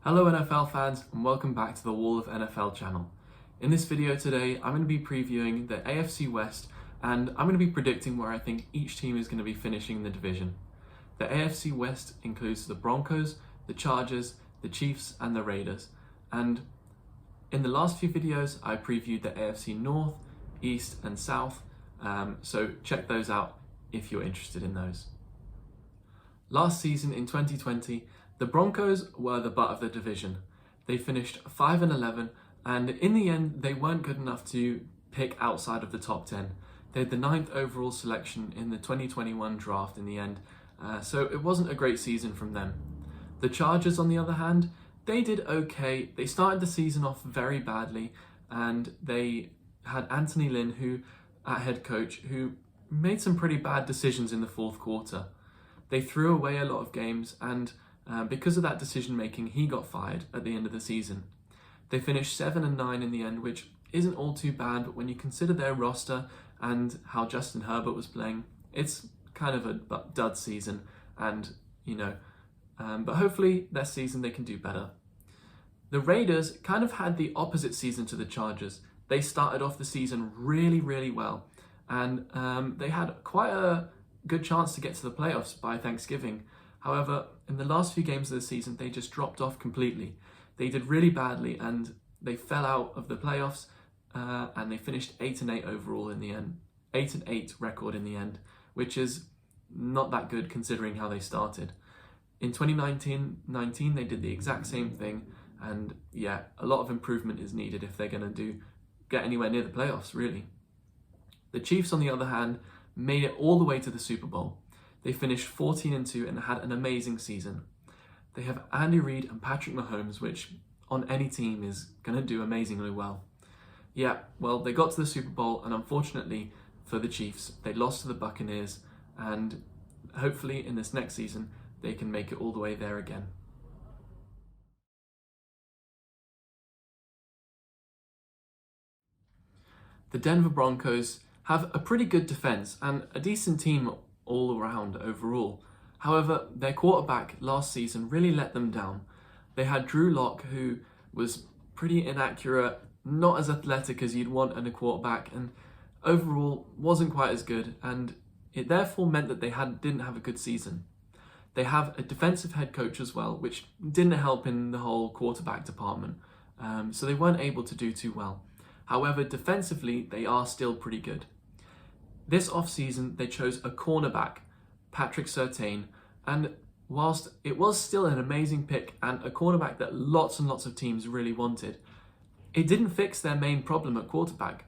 Hello NFL fans and welcome back to the Wall of NFL channel. In this video today, I'm going to be previewing the AFC West and I'm going to be predicting where I think each team is going to be finishing in the division. The AFC West includes the Broncos, the Chargers, the Chiefs and the Raiders. And in the last few videos, I previewed the AFC North, East and South, so check those out if you're interested in those. Last season in 2020, the Broncos were the butt of the division. They finished 5-11, and in the end, they weren't good enough to pick outside of the top 10. They had the 9th overall selection in the 2021 draft in the end, so it wasn't a great season from them. The Chargers, on the other hand, they did okay. They started the season off very badly, and they had Anthony Lynn, who at head coach, who made some pretty bad decisions in the fourth quarter. They threw away a lot of games, and because of that decision making, he got fired at the end of the season. They finished 7-9 in the end, which isn't all too bad, but when you consider their roster and how Justin Herbert was playing, it's kind of a dud season, and but hopefully this season they can do better. The Raiders kind of had the opposite season to the Chargers. They started off the season really well, and they had quite a good chance to get to the playoffs by Thanksgiving. However, in the last few games of the season, they just dropped off completely. They did really badly and they fell out of the playoffs, and they finished 8-8 overall in the end. 8-8 record in the end, which is not that good considering how they started. In 2019, they did the exact same thing, and yeah, a lot of improvement is needed if they're going to get anywhere near the playoffs, really. The Chiefs, on the other hand, made it all the way to the Super Bowl. They finished 14-2 and had an amazing season. They have Andy Reid and Patrick Mahomes, which on any team is going to do amazingly well. Yeah, well, they got to the Super Bowl, and unfortunately for the Chiefs, they lost to the Buccaneers, and hopefully in this next season, they can make it all the way there again. The Denver Broncos have a pretty good defense and a decent team all around overall. However, their quarterback last season really let them down. They had Drew Lock, who was pretty inaccurate, not as athletic as you'd want in a quarterback, and overall wasn't quite as good, and it therefore meant that they didn't have a good season. They have a defensive head coach as well, which didn't help in the whole quarterback department, so they weren't able to do too well. However, defensively, they are still pretty good. This offseason, they chose a cornerback, Patrick Surtain, and whilst it was still an amazing pick and a cornerback that lots and lots of teams really wanted, it didn't fix their main problem at quarterback.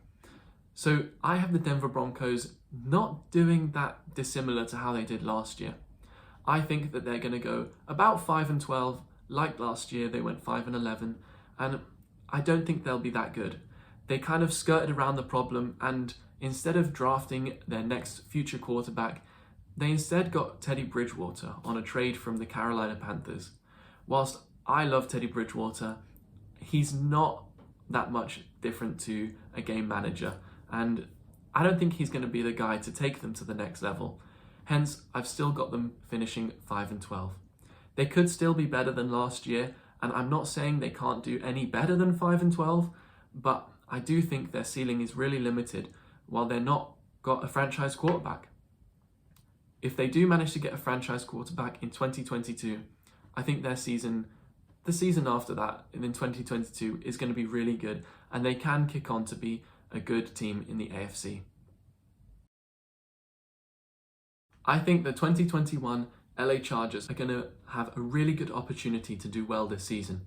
So I have the Denver Broncos not doing that dissimilar to how they did last year. I think that they're going to go about 5-12, like last year they went 5-11, and I don't think they'll be that good. They kind of skirted around the problem, and instead of drafting their next future quarterback, they instead got Teddy Bridgewater on a trade from the Carolina Panthers. Whilst I love Teddy Bridgewater, he's not that much different to a game manager, and I don't think he's going to be the guy to take them to the next level. Hence, I've still got them finishing 5-12. They could still be better than last year, and I'm not saying they can't do any better than 5-12, but I do think their ceiling is really limited while they're not got a franchise quarterback. If they do manage to get a franchise quarterback in 2022, I think the season after that, in 2022, is going to be really good, and they can kick on to be a good team in the AFC. I think the 2021 LA Chargers are going to have a really good opportunity to do well this season.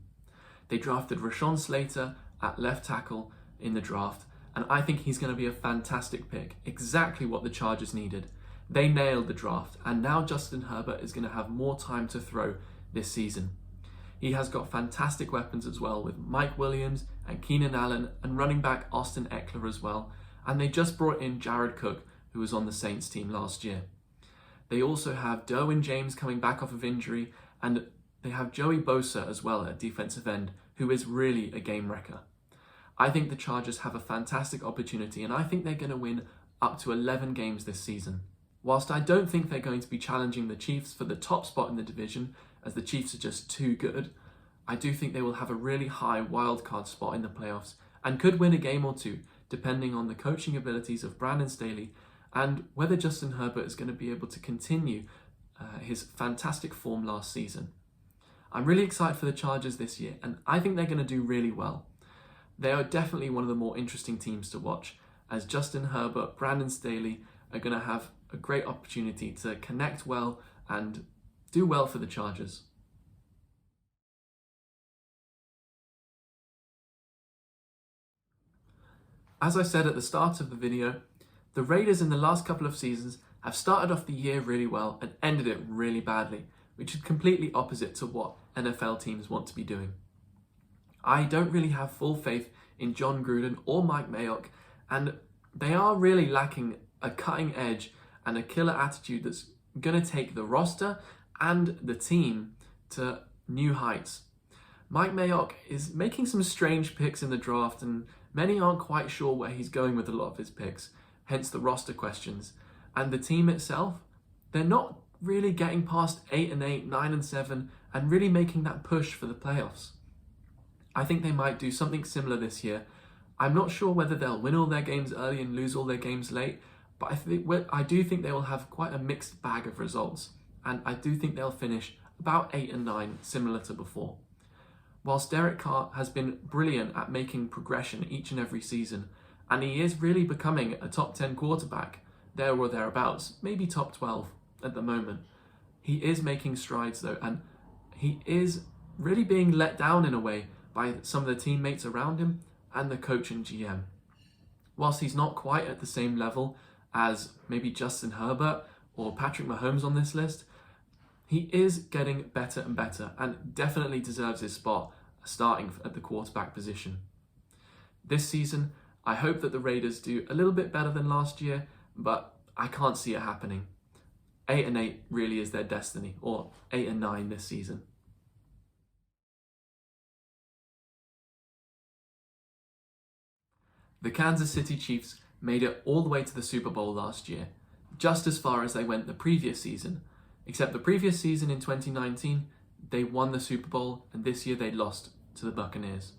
They drafted Rashawn Slater at left tackle in the draft, and I think he's going to be a fantastic pick, exactly what the Chargers needed. They nailed the draft, and now Justin Herbert is going to have more time to throw this season. He has got fantastic weapons as well, with Mike Williams and Keenan Allen and running back Austin Eckler as well, and they just brought in Jared Cook, who was on the Saints team last year. They also have Derwin James coming back off of injury, and they have Joey Bosa as well at defensive end, who is really a game wrecker. I think the Chargers have a fantastic opportunity, and I think they're going to win up to 11 games this season. Whilst I don't think they're going to be challenging the Chiefs for the top spot in the division, as the Chiefs are just too good, I do think they will have a really high wildcard spot in the playoffs and could win a game or two, depending on the coaching abilities of Brandon Staley and whether Justin Herbert is going to be able to continue his fantastic form last season. I'm really excited for the Chargers this year, and I think they're going to do really well. They are definitely one of the more interesting teams to watch, as Justin Herbert, Brandon Staley are going to have a great opportunity to connect well and do well for the Chargers. As I said at the start of the video, the Raiders in the last couple of seasons have started off the year really well and ended it really badly, which is completely opposite to what NFL teams want to be doing. I don't really have full faith in John Gruden or Mike Mayock, and they are really lacking a cutting edge and a killer attitude that's going to take the roster and the team to new heights. Mike Mayock is making some strange picks in the draft, and many aren't quite sure where he's going with a lot of his picks, hence the roster questions. And the team itself, they're not really getting past 8-8, 9-7, and really making that push for the playoffs. I think they might do something similar this year. I'm not sure whether they'll win all their games early and lose all their games late, but I do think they will have quite a mixed bag of results, and I do think they'll finish about 8-9, similar to before. Whilst Derek Carr has been brilliant at making progression each and every season, and he is really becoming a top 10 quarterback, there or thereabouts, maybe top 12 at the moment. He is making strides though, and he is really being let down in a way by some of the teammates around him and the coach and GM. Whilst he's not quite at the same level as maybe Justin Herbert or Patrick Mahomes on this list, he is getting better and better and definitely deserves his spot starting at the quarterback position. This season, I hope that the Raiders do a little bit better than last year, but I can't see it happening. 8-8 really is their destiny, or 8-9 this season. The Kansas City Chiefs made it all the way to the Super Bowl last year, just as far as they went the previous season. Except the previous season in 2019, they won the Super Bowl, and this year they lost to the Buccaneers.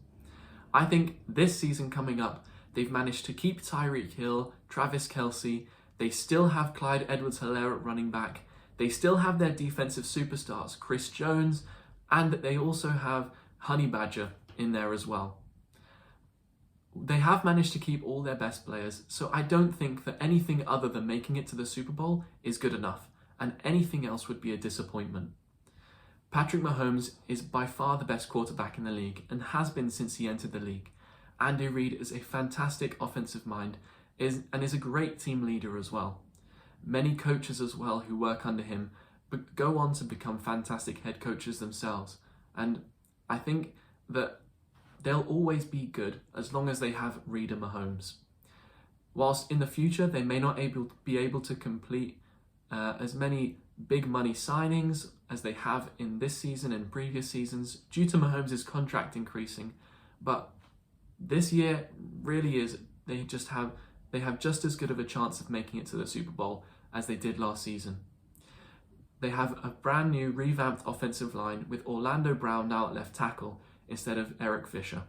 I think this season coming up, they've managed to keep Tyreek Hill, Travis Kelce, they still have Clyde Edwards-Helaire at running back, they still have their defensive superstars, Chris Jones, and they also have Honey Badger in there as well. They have managed to keep all their best players, so I don't think that anything other than making it to the Super Bowl is good enough, and anything else would be a disappointment. Patrick Mahomes is by far the best quarterback in the league and has been since he entered the league. Andy Reid is a fantastic offensive mind and is a great team leader as well. Many coaches as well who work under him but go on to become fantastic head coaches themselves, and I think that they'll always be good as long as they have Reid and Mahomes. Whilst in the future they may not be able to complete as many big money signings as they have in this season and previous seasons due to Mahomes' contract increasing, but this year really is they have just as good of a chance of making it to the Super Bowl as they did last season. They have a brand new revamped offensive line with Orlando Brown now at left tackle instead of Eric Fisher.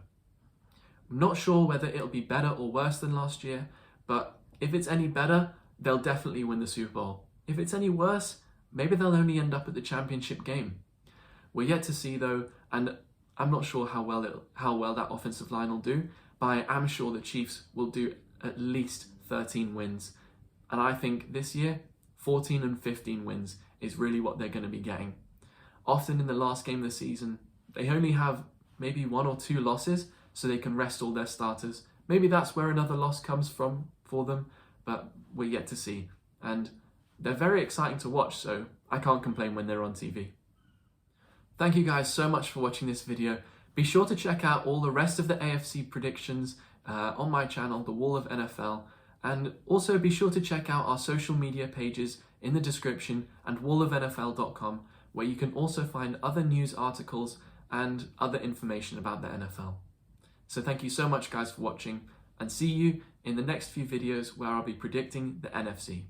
I'm not sure whether it'll be better or worse than last year, but if it's any better, they'll definitely win the Super Bowl. If it's any worse, maybe they'll only end up at the championship game. We're yet to see though, and I'm not sure how well that offensive line will do, but I am sure the Chiefs will do at least 13 wins. And I think this year, 14 and 15 wins is really what they're going to be getting. Often in the last game of the season, they only have maybe 1 or 2 losses, so they can rest all their starters. Maybe that's where another loss comes from for them, but we're yet to see. And they're very exciting to watch, so I can't complain when they're on TV. Thank you guys so much for watching this video. Be sure to check out all the rest of the AFC predictions on my channel, The Wall of NFL, and also be sure to check out our social media pages in the description and wallofnfl.com, where you can also find other news articles and other information about the NFL. So thank you so much guys for watching, and see you in the next few videos where I'll be predicting the NFC.